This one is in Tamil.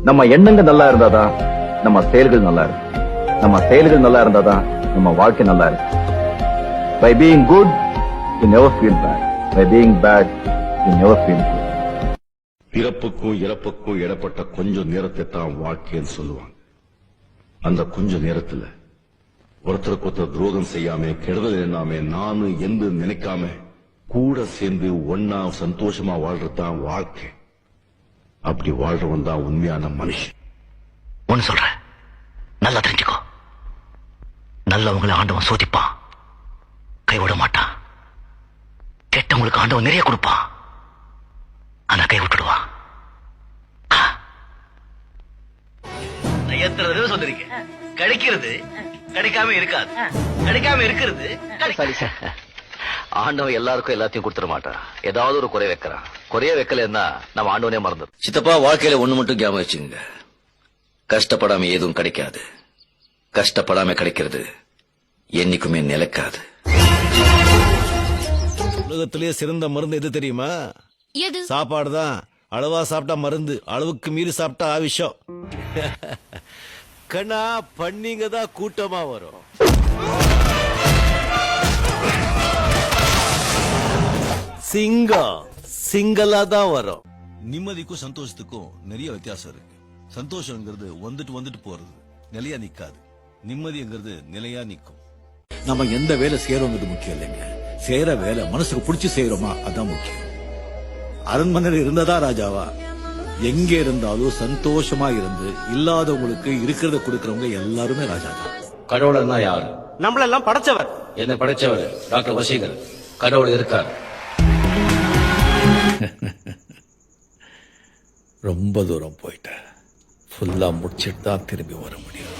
நம்ம எண்ணங்கள் நல்லா இருந்தாதான் நம்ம செயல்கள் நல்லா இருக்கு. நம்ம செயல்கள் நல்லா இருந்தாதான் நம்ம வாழ்க்கை நல்லா இருக்கு. By being good, you never feel bad. By being bad, you never feel good. பிறப்புக்கும் இறப்புக்கும் இடப்பட்ட கொஞ்சம் நேரத்தை தான் வாழ்க்கைன்னு சொல்லுவாங்க. அந்த கொஞ்ச நேரத்துல ஒருத்தருக்கு ஒருத்தர் துரோகம் செய்யாம, கெடுதல் எண்ணாம, நானு என்று நினைக்காம கூட சேர்ந்து ஒன்னா சந்தோஷமா வாழ்றதுதான் வாழ்க்கை. அப்படி வாழ்றவன் தான் உண்மையான மனுஷன். ஒன்னு சொல்றேன், நல்லா தெரிஞ்சுக்கோ. நல்லவங்களை ஆண்டவன் சோதிப்பான், கைவிட மாட்டான். கெட்டவங்களுக்கு ஆண்டவன் நிறைய கொடுப்பான், ஆனா கை விட்டுடுவான். எத்தனை தடவை சொல்லிருக்கேன், கிடைக்கிறது கிடைக்காம இருக்காது, கிடைக்காம இருக்கிறது. ஆண்டவன் எல்லாருக்கும் எல்லாத்தையும் கொடுத்துட மாட்டான். ஏதாவது ஒரு குறை வைக்கிறான். குறைய வைக்கலன்னா நம்ம ஆண்டவனே மறந்துடும். சித்தப்பா, வாழ்க்கையில ஒண்ணு மட்டும் ஞாபகம் வச்சுங்க, கஷ்டப்படாம எதுவும் கிடைக்காது. கஷ்டப்படாம கிடைக்கிறது என்னைக்குமே நிலைக்காது. உலகத்திலேயே சிறந்த மருந்து எது தெரியுமா? எது? சாப்பாடு தான். அளவா சாப்பிட்டா மருந்து, அளவுக்கு மீறி சாப்பிட்டா ஆவிஷம். கண்ணா, பண்ணிங்க தான் கூட்டமா வரும். சிங்கம் சிங்கலா தான் வரும். நிம்மதிக்கும் சந்தோஷத்துக்கும் நிறைய வித்தியாசம் இருக்கு. சந்தோஷங்கிறது வந்துட்டு வந்துட்டு போறது, நிலையா நிக்காது. நிம்மதிங்கிறது நிலையா நிக்கும். நம்ம எந்த வேலை செய்யறோங்கிறது முக்கியம் இல்லைங்க, செய்யற வேலை மனசுக்கு பிடிச்சி செய்யறோமா அதான் முக்கியம். அரண்மனையில் இருந்ததா ராஜாவா? எங்க இருந்தாலும் சந்தோஷமா இருந்து இல்லாதவங்களுக்கு இருக்கிறத கொடுக்கறவங்க எல்லாருமே ராஜா தான். கடவுள்னா யாரு? நம்மளெல்லாம் படைச்சவர். என்ன படைச்சவர்? டாக்டர் வசீகர். கடவுள் இருக்கார். ரொம்ப தூரம் போயிட்டேன், ஃபுல்லா முடிச்சிட்டு தான் திரும்பி வர முடியும்.